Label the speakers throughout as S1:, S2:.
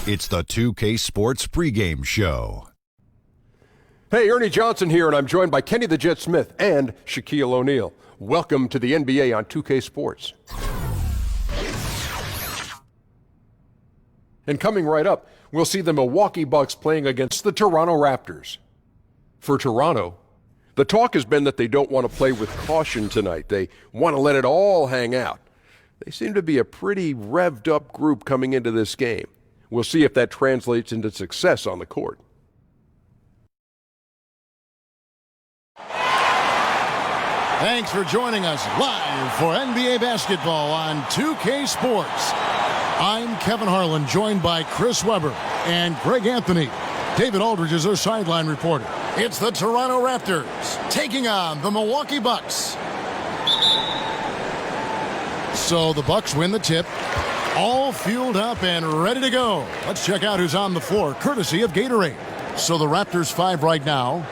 S1: It's the 2K Sports pregame show.
S2: Hey, Ernie Johnson here, and I'm joined by Kenny the Jet Smith and Shaquille O'Neal. Welcome to the NBA on 2K Sports. And coming right up, we'll see the Milwaukee Bucks playing against the Toronto Raptors. For Toronto, the talk has been that they don't want to play with caution tonight. They want to let it all hang out. They seem to be a pretty revved up group coming into this game. We'll see if that translates into success on the court.
S3: Thanks for joining us live for NBA basketball on 2K Sports. I'm Kevin Harlan, joined by Chris Webber and Greg Anthony. David Aldridge is our sideline reporter. It's the Toronto Raptors taking on the Milwaukee Bucks. So the Bucks win the tip, all fueled up and ready to go. Let's check out who's on the floor, courtesy of Gatorade. So the Raptors 5 right now.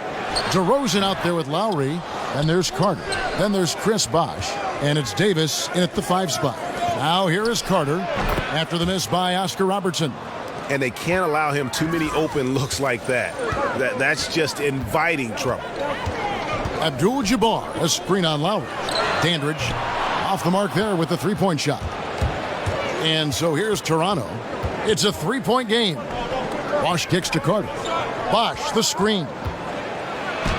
S3: DeRozan out there with Lowry, and there's Carter. Then there's Chris Bosh, and it's Davis in at the 5 spot. Now here is Carter after the miss by Oscar Robertson.
S4: And they can't allow him too many open looks like that. That's just inviting trouble.
S3: Abdul-Jabbar, a screen on Lowry. Dandridge off the mark there with the three-point shot. And so here's Toronto. It's a three-point game. Bosh kicks to Carter. Bosh, the screen.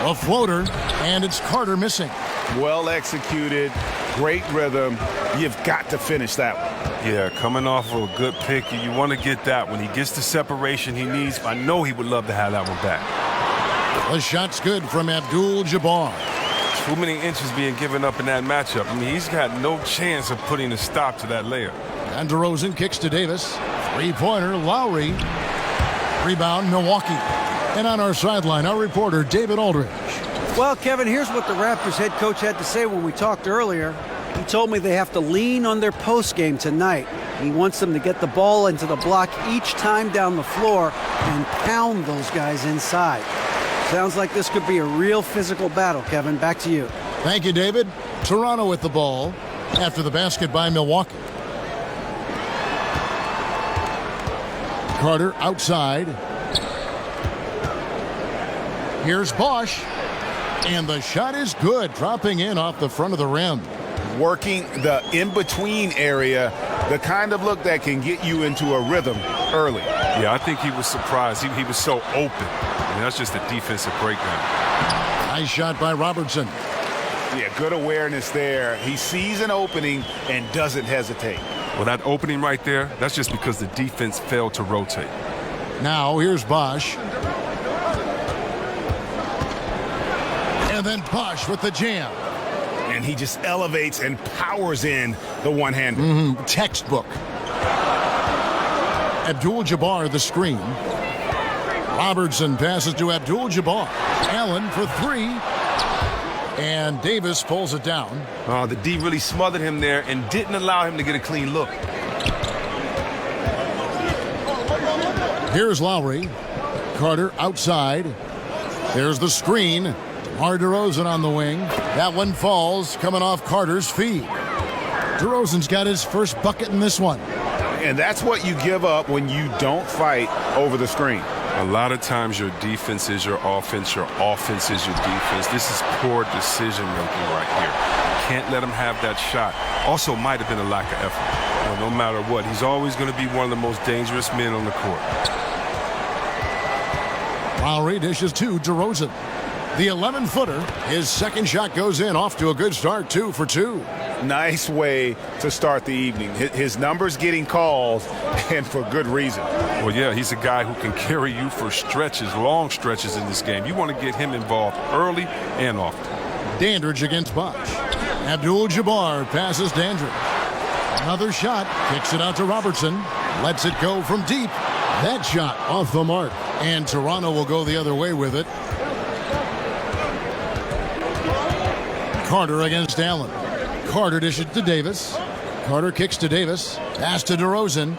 S3: A floater, and it's Carter missing.
S4: Well executed, great rhythm. You've got to finish that one.
S5: Yeah, coming off of a good pick, you want to get that. When he gets the separation he needs, I know he would love to have that one back.
S3: The shot's good from Abdul-Jabbar.
S5: Too many inches being given up in that matchup. I mean, he's got no chance of putting a stop to that layup.
S3: And DeRozan kicks to Davis. Three-pointer, Lowry. Rebound, Milwaukee. And on our sideline, our reporter, David Aldridge.
S6: Well, Kevin, here's what the Raptors head coach had to say when we talked earlier. He told me they have to lean on their post game tonight. He wants them to get the ball into the block each time down the floor and pound those guys inside. Sounds like this could be a real physical battle, Kevin. Back to you.
S3: Thank you, David. Toronto with the ball after the basket by Milwaukee. Carter outside. Here's Bosh. And the shot is good, dropping in off the front of the rim.
S4: Working the in-between area, the kind of look that can get you into a rhythm early.
S5: Yeah, I think he was surprised. He was so open. I mean, that's just a defensive breakdown.
S3: Nice shot by Robertson.
S4: Yeah, good awareness there. He sees an opening and doesn't hesitate.
S5: Well, that opening right there, that's just because the defense failed to rotate.
S3: Now here's Bosh. And then Bosh with the jam.
S4: And he just elevates and powers in the one-hander.
S3: Textbook. Abdul-Jabbar the screen. Robertson passes to Abdul-Jabbar. Allen for three. And Davis pulls it down.
S5: Oh, the D really smothered him there and didn't allow him to get a clean look.
S3: Here's Lowry. Carter outside. There's the screen. DeRozan on the wing. That one falls, coming off Carter's feet. DeRozan's got his first bucket in this one.
S4: And that's what you give up when you don't fight over the screen.
S5: A lot of times your defense is your offense is your defense. This is poor decision-making right here. Can't let him have that shot. Also might have been a lack of effort. No matter what, he's always going to be one of the most dangerous men on the court.
S3: Lowry dishes to DeRozan. The 11-footer, his second shot goes in, off to a good start, 2 for 2.
S4: Nice way to start the evening. His numbers getting calls, and for good reason.
S5: Well, yeah, he's a guy who can carry you for stretches, long stretches in this game. You want to get him involved early and often.
S3: Dandridge against Bosh. Abdul-Jabbar passes Dandridge. Another shot, kicks it out to Robertson. Lets it go from deep. That shot off the mark. And Toronto will go the other way with it. Carter against Allen. Carter dishes to Davis. Carter kicks to Davis. Pass to DeRozan.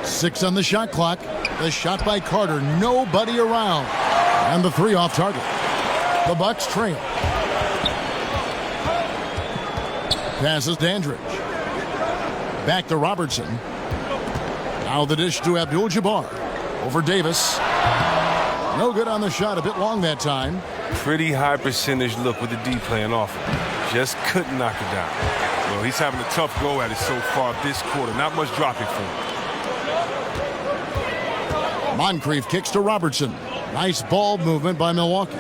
S3: 6 on the shot clock. The shot by Carter. Nobody around. And the 3 off target. The Bucks trail. Passes Dandridge. Back to Robertson. Now the dish to Abdul-Jabbar. Over Davis. No good on the shot. A bit long that time.
S5: Pretty high percentage look with the D playing off him. Just couldn't knock it down. Well, he's having a tough go at it so far this quarter. Not much dropping for him.
S3: Moncrief kicks to Robertson. Nice ball movement by Milwaukee.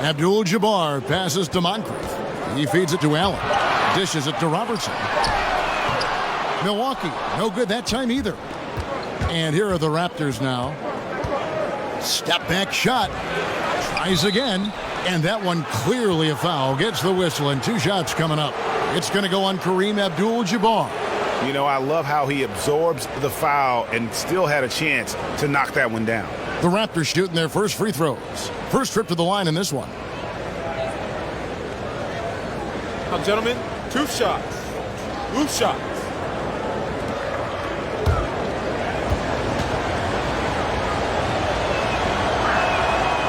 S3: Abdul-Jabbar passes to Moncrief. He feeds it to Allen. Dishes it to Robertson. Milwaukee, no good that time either. And here are the Raptors now. Step back shot. Tries again. And that one clearly a foul. Gets the whistle and 2 shots coming up. It's going to go on Kareem Abdul-Jabbar.
S4: You know, I love how he absorbs the foul and still had a chance to knock that one down.
S3: The Raptors shooting their first free throws. First trip to the line in this one.
S7: Now, gentlemen, 2 shots. 2 shots.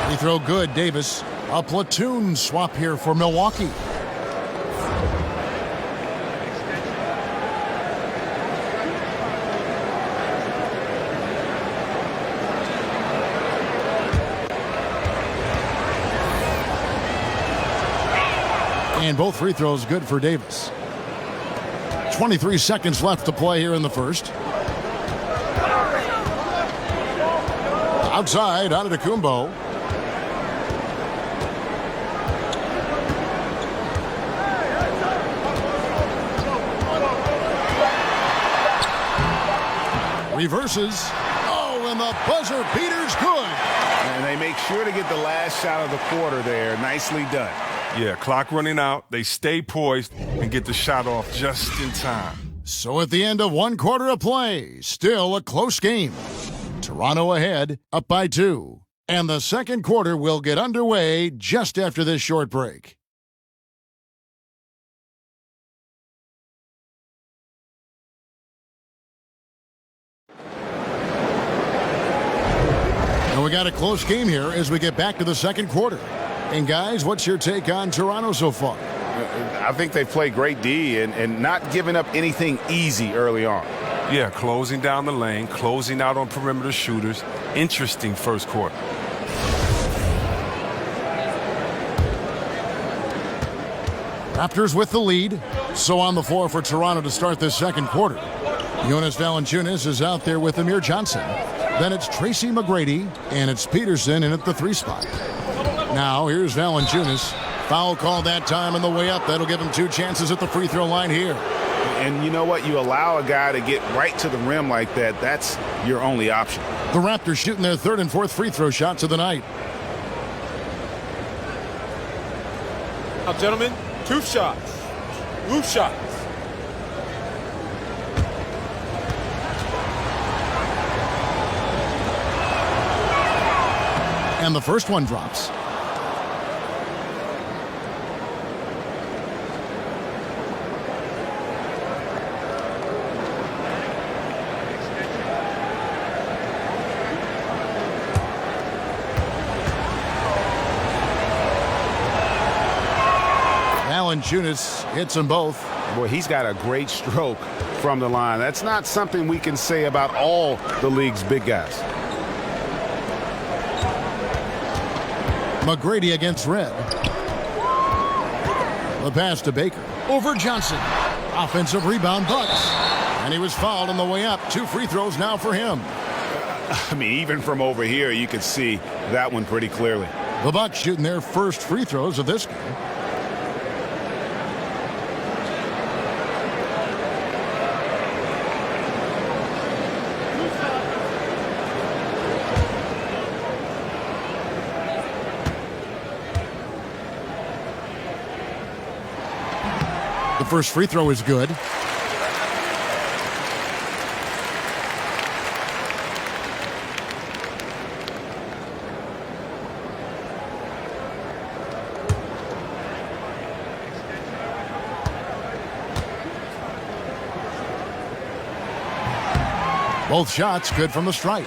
S3: Free throw good, Davis. A platoon swap here for Milwaukee. And both free throws good for Davis. 23 seconds left to play here in the first. Outside, Antetokounmpo. Reverses. Oh, and the buzzer beater's good.
S4: And they make sure to get the last shot of the quarter there. Nicely done.
S5: Yeah, clock running out. They stay poised and get the shot off just in time.
S3: So at the end of 1 quarter of play, still a close game. Toronto ahead, up by 2. And the second quarter will get underway just after this short break. And we got a close game here as we get back to the second quarter. And guys, what's your take on Toronto so far?
S4: I think they play great D and not giving up anything easy early on.
S5: Yeah, closing down the lane, closing out on perimeter shooters. Interesting first quarter.
S3: Raptors with the lead. So on the floor for Toronto to start this second quarter. Jonas Valanciunas is out there with Amir Johnson. Then it's Tracy McGrady, and it's Peterson in at the 3 spot. Now, here's Valanciunas. Foul call that time on the way up. That'll give him 2 chances at the free throw line here.
S4: And you know what? You allow a guy to get right to the rim like that. That's your only option.
S3: The Raptors shooting their 3rd and 4th free throw shots of the night.
S7: Now, gentlemen, 2 shots. 2 shots.
S3: And the first one drops. Valanciunas hits them both.
S4: Boy, he's got a great stroke from the line. That's not something we can say about all the league's big guys.
S3: McGrady against Red. The pass to Baker. Over Johnson. Offensive rebound, Bucks. And he was fouled on the way up. 2 free throws now for him.
S4: I mean, even from over here, you could see that one pretty clearly.
S3: The Bucks shooting their first free throws of this game. The first free throw is good. Both shots good from the stripe.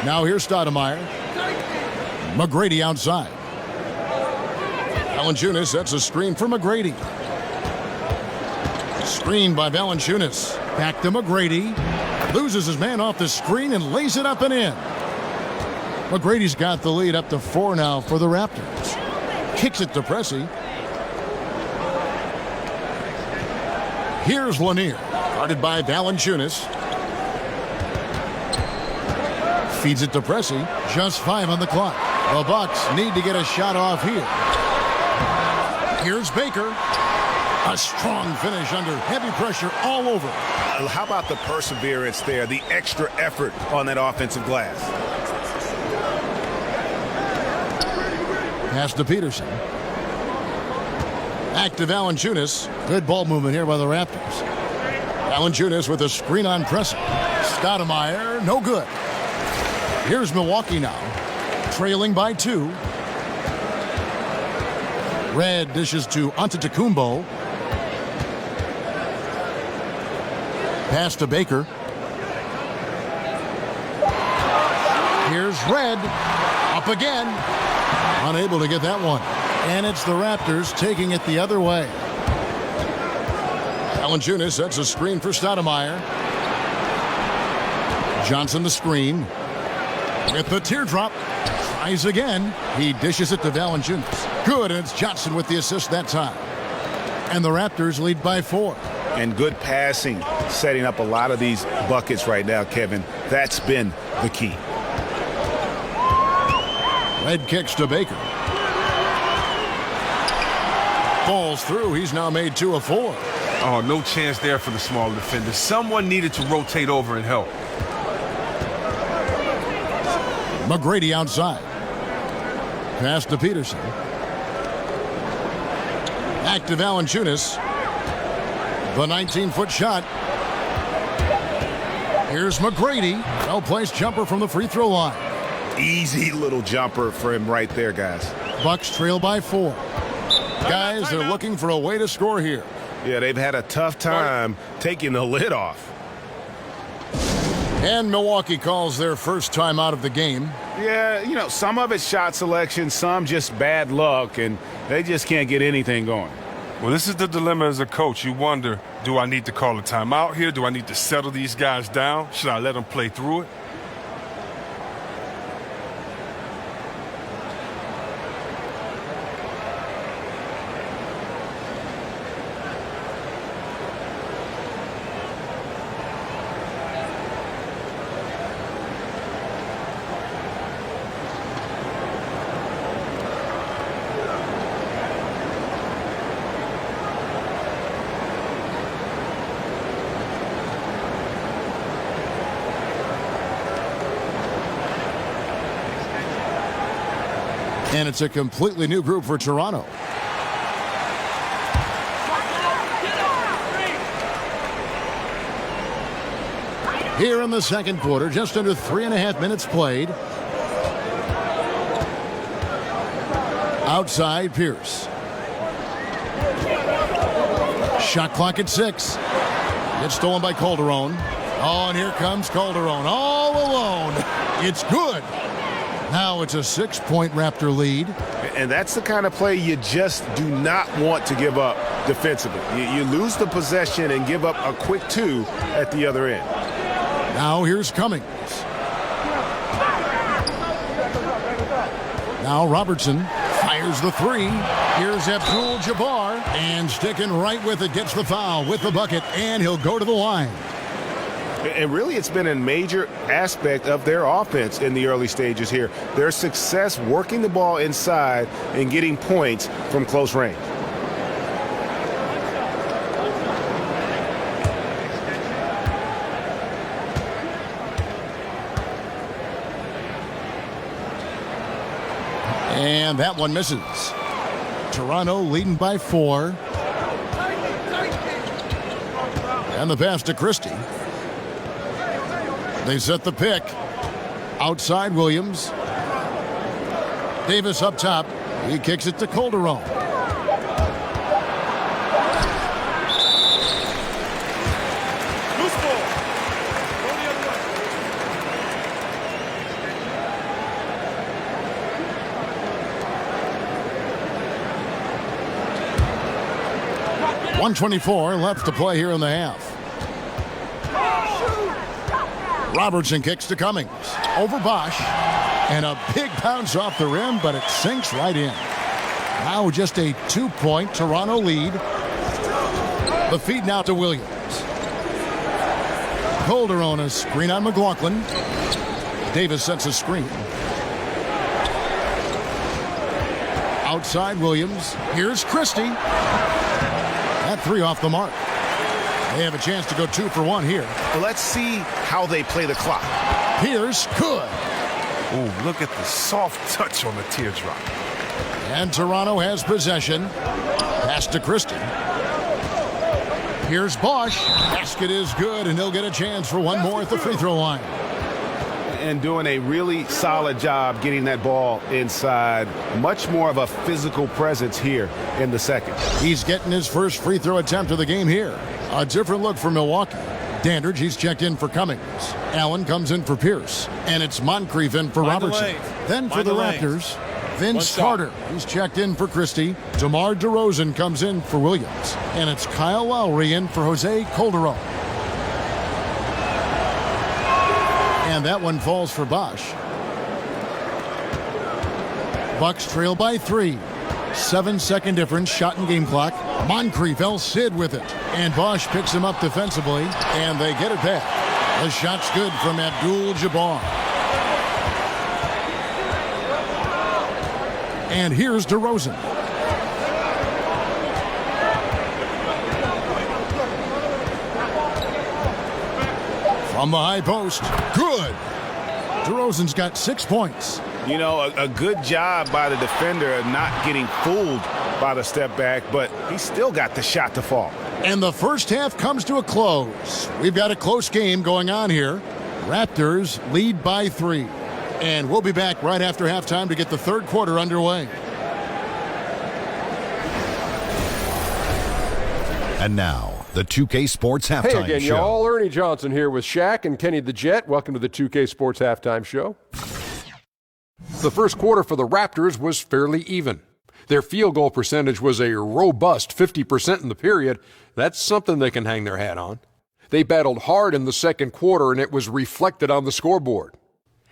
S3: Now here's Stoudemire. McGrady outside. Valanciunas sets a screen for McGrady. Screen by Valanciunas. Back to McGrady. Loses his man off the screen and lays it up and in. McGrady's got the lead up to 4 now for the Raptors. Kicks it to Pressey. Here's Lanier. Guarded by Valanciunas. Feeds it to Pressey. Just 5 on the clock. The Bucks need to get a shot off here. Here's Baker. A strong finish under heavy pressure all over.
S4: How about the perseverance there, the extra effort on that offensive glass?
S3: Pass to Peterson. Back to Valanciunas. Good ball movement here by the Raptors. Valanciunas with a screen on Pressey. Stoudemire, no good. Here's Milwaukee now, trailing by 2. Red dishes to Antetokounmpo. Pass to Baker. Here's Red. Up again. Unable to get that one. And it's the Raptors taking it the other way. Valanciunas sets a screen for Stoudemire. Johnson the screen. With the teardrop. Tries again. He dishes it to Valanciunas. Good, and it's Johnson with the assist that time. And the Raptors lead by 4.
S4: And good passing, setting up a lot of these buckets right now, Kevin. That's been the key.
S3: Red kicks to Baker. Falls through. He's now made 2 of 4.
S5: Oh, no chance there for the small defender. Someone needed to rotate over and help.
S3: McGrady outside. Pass to Peterson. Back to Valanciunas. The 19-foot shot. Here's McGrady. Well-placed jumper from the free throw line.
S4: Easy little jumper for him right there, guys.
S3: Bucks trail by 4. Guys, they're looking for a way to score here.
S4: Yeah, they've had a tough time taking the lid off.
S3: And Milwaukee calls their first time out of the game.
S4: Yeah, you know, some of it's shot selection, some just bad luck, and they just can't get anything going.
S5: Well, this is the dilemma as a coach. You wonder, do I need to call a timeout here? Do I need to settle these guys down? Should I let them play through it?
S3: And it's a completely new group for Toronto. Here in the second quarter, just under 3.5 minutes played. Outside, Pierce. Shot clock at 6. Gets stolen by Calderon. Oh, and here comes Calderon all alone. It's good. Now it's a 6-point Raptor lead.
S4: And that's the kind of play you just do not want to give up defensively. You lose the possession and give up a quick 2 at the other end.
S3: Now here's Cummings. Now Robertson fires the 3. Here's Abdul-Jabbar. And sticking right with it, gets the foul with the bucket, and he'll go to the line.
S4: And really, it's been a major aspect of their offense in the early stages here. Their success working the ball inside and getting points from close range.
S3: And that one misses. Toronto leading by 4. And the pass to Christie. They set the pick. Outside Williams. Davis up top. He kicks it to Calderon.
S7: Loose ball. Go the other way.
S3: 1:24 left to play here in the half. Robertson kicks to Cummings. Over Bosch. And a big bounce off the rim, but it sinks right in. Now just a 2-point Toronto lead. The feed now to Williams. Calderon a screen on McLaughlin. Davis sets a screen. Outside Williams. Here's Christie. That 3 off the mark. They have a chance to go 2 for 1 here.
S4: Let's see how they play the clock.
S3: Pierce, good.
S5: Ooh, look at the soft touch on the teardrop.
S3: And Toronto has possession. Pass to Christie. Here's Bosch. Basket is good, and he'll get a chance for one more at the free throw line.
S4: And doing a really solid job getting that ball inside. Much more of a physical presence here in the second.
S3: He's getting his first free throw attempt of the game here. A different look for Milwaukee. Dandridge, he's checked in for Cummings. Allen comes in for Pierce. And it's Moncrief in for Robertson. Then for the Raptors, Vince Carter. He's checked in for Christie. DeMar DeRozan comes in for Williams. And it's Kyle Lowry in for Jose Calderon. And that one falls for Bosch. Bucks trail by 3. 7-second difference, shot and game clock. Moncrief, El Cid with it. And Bosch picks him up defensively, and they get it back. The shot's good from Abdul-Jabbar. And here's DeRozan. From the high post, good. DeRozan's got 6 points.
S4: You know, a good job by the defender of not getting fooled by the step back, but he still got the shot to fall.
S3: And the first half comes to a close. We've got a close game going on here. Raptors lead by 3. And we'll be back right after halftime to get the third quarter underway.
S1: And now, the 2K Sports Halftime
S2: Hey again,
S1: Show.
S2: y'all. Ernie Johnson here with Shaq and Kenny the Jet. Welcome to the 2K Sports Halftime Show. The first quarter for the Raptors was fairly even. Their field goal percentage was a robust 50% in the period. That's something they can hang their hat on. They battled hard in the second quarter, and it was reflected on the scoreboard.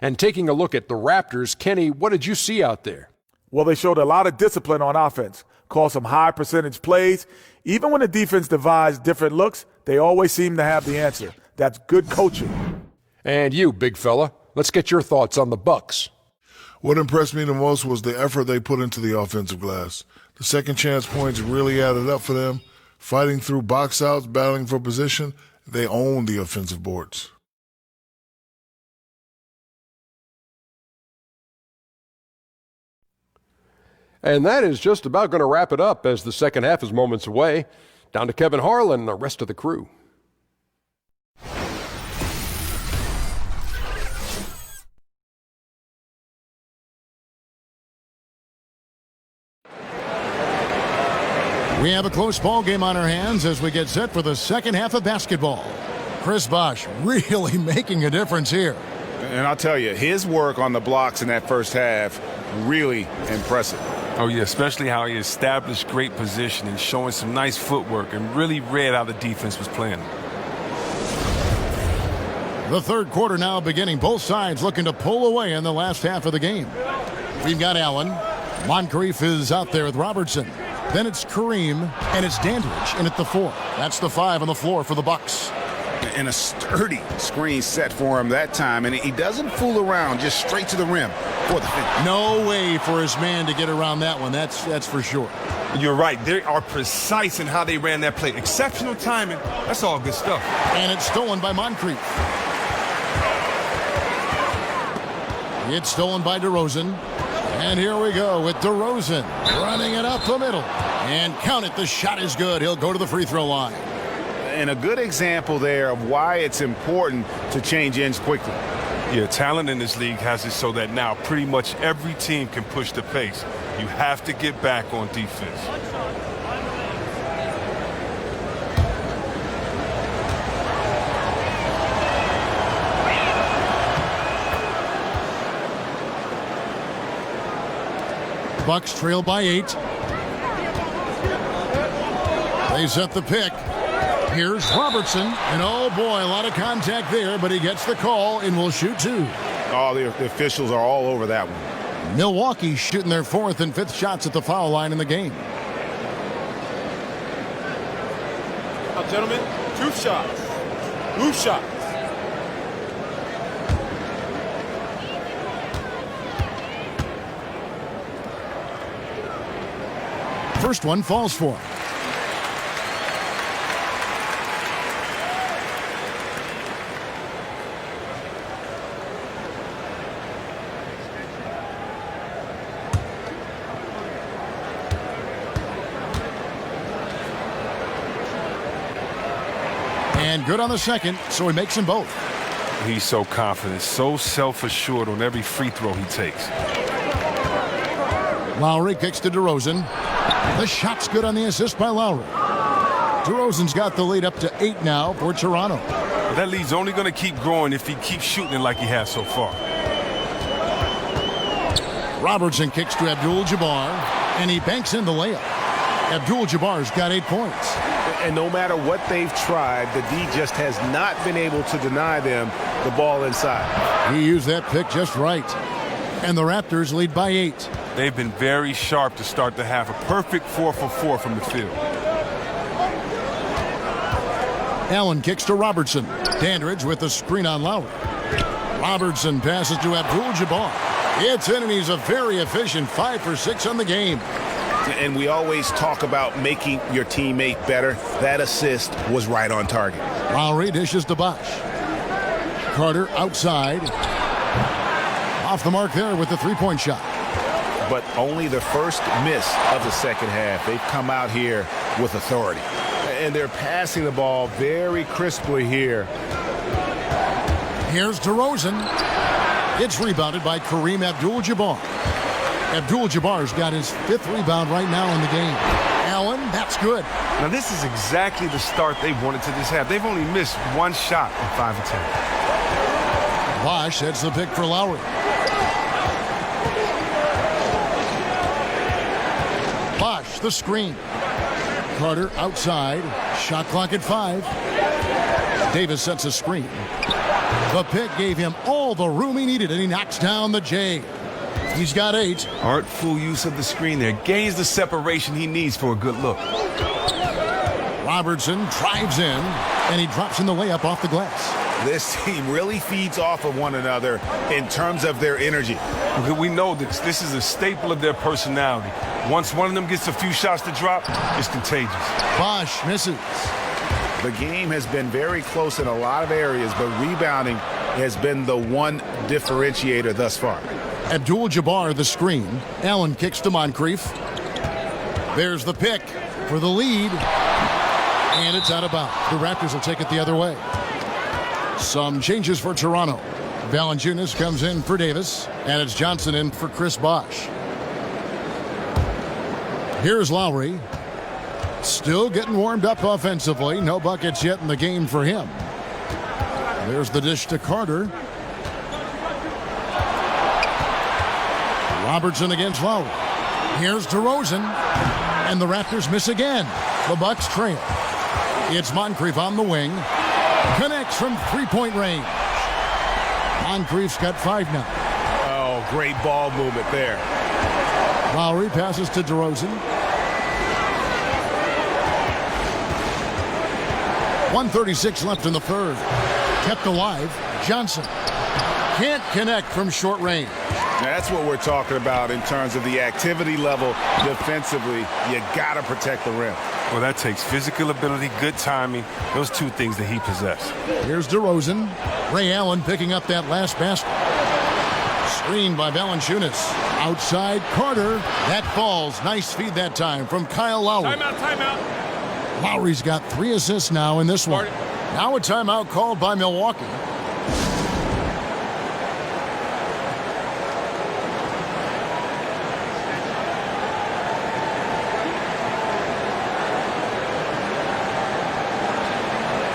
S2: And taking a look at the Raptors, Kenny, what did you see out there?
S8: Well, they showed a lot of discipline on offense, called some high percentage plays. Even when the defense devised different looks, they always seem to have the answer. That's good coaching.
S2: And you, big fella, let's get your thoughts on the Bucks.
S9: What impressed me the most was the effort they put into the offensive glass. The second chance points really added up for them. Fighting through box outs, battling for position, they owned the offensive boards.
S2: And that is just about going to wrap it up as the second half is moments away. Down to Kevin Harlan and the rest of the crew.
S3: We have a close ball game on our hands as we get set for the second half of basketball. Chris Bosh really making a difference here.
S4: And I'll tell you, his work on the blocks in that first half, really impressive.
S5: Oh, yeah, especially how he established great positioning, showing some nice footwork, and really read how the defense was playing.
S3: The third quarter now beginning. Both sides looking to pull away in the last half of the game. We've got Allen. Moncrief is out there with Robertson. Then it's Kareem, and it's Dandridge in at the 4. That's the 5 on the floor for the Bucks.
S4: And a sturdy screen set for him that time, and he doesn't fool around, just straight to the rim for the finish.
S3: No way for his man to get around that one, that's for sure.
S5: You're right. They are precise in how they ran that play. Exceptional timing. That's all good stuff.
S3: And it's stolen by Moncrief. It's stolen by DeRozan. And here we go with DeRozan running it up the middle. And count it, the shot is good. He'll go to the free throw line.
S4: And a good example there of why it's important to change ends quickly.
S5: Yeah, talent in this league has it so that now pretty much every team can push the pace. You have to get back on defense.
S3: Bucks trail by 8. They set the pick. Here's Robertson. And oh boy, a lot of contact there, but he gets the call and will shoot 2.
S4: Oh, the officials are all over that one.
S3: Milwaukee shooting their 4th and 5th shots at the foul line in the game.
S7: Now, gentlemen, 2 shots. Blue shots.
S3: First one falls for. And good on the second, so he makes them both.
S5: He's so confident, so self-assured on every free throw he takes.
S3: Lowry kicks to DeRozan. The shot's good on the assist by Lowry. DeRozan's got the lead up to 8 now for Toronto.
S5: That lead's only going to keep growing if he keeps shooting it like he has so far.
S3: Robertson kicks to Abdul-Jabbar, and he banks in the layup. Abdul-Jabbar's got 8 points.
S4: And no matter what they've tried, the D just has not been able to deny them the ball inside.
S3: He used that pick just right. And the Raptors lead by 8.
S5: They've been very sharp to start the half. A perfect 4 for 4 from the field.
S3: Allen kicks to Robertson. Dandridge with the screen on Lowry. Robertson passes to Abdul-Jabbar. It's in, and he's a very efficient 5 for 6 on the game.
S4: And we always talk about making your teammate better. That assist was right on target.
S3: Lowry dishes to Bosh. Carter outside. Off the mark there with the 3-point shot.
S4: But only the first miss of the second half. They've come out here with authority. And they're passing the ball very crisply here.
S3: Here's DeRozan. It's rebounded by Kareem Abdul-Jabbar. Abdul-Jabbar's got his 5th rebound right now in the game. Allen, that's good.
S5: Now this is exactly the start they wanted to this half. They've only missed 1 shot in 5 of 10.
S3: Bosh sets the pick for Lowry. Bosh, the screen. Carter outside. Shot clock at 5. Davis sets a screen. The pick gave him all the room he needed, and he knocks down the J. He's got 8.
S5: Artful use of the screen there. Gains the separation he needs for a good look.
S3: Robertson drives in, and he drops in the layup off the glass.
S4: This team really feeds off of one another in terms of their energy.
S5: We know that this is a staple of their personality. Once one of them gets a few shots to drop, it's contagious.
S3: Bosh misses.
S4: The game has been very close in a lot of areas, but rebounding has been the one differentiator thus far.
S3: Abdul-Jabbar the screen. Allen kicks to Moncrief. There's the pick for the lead. And it's out of bounds. The Raptors will take it the other way. Some changes for Toronto. Valanciunas comes in for Davis, and it's Johnson in for Chris Bosh. Here's Lowry. Still getting warmed up offensively. No buckets yet in the game for him. There's the dish to Carter. Robertson against Lowry. Here's DeRozan. And the Raptors miss again. The Bucks trail. It's Moncrief on the wing. Connects from 3-point range. Moncrief's got 5 now.
S4: Oh, great ball movement there.
S3: Lowry passes to DeRozan. 1:36 left in the third. Kept alive. Johnson can't connect from short range.
S4: That's what we're talking about in terms of the activity level defensively. You got to protect the rim.
S5: Well, that takes physical ability, good timing, those 2 things that he possesses.
S3: Here's DeRozan. Ray Allen picking up that last basket. Screened by Valanciunas. Outside Carter. That falls. Nice feed that time from Kyle Lowry.
S7: Timeout.
S3: Lowry's got 3 assists now in this one. Now a timeout called by Milwaukee.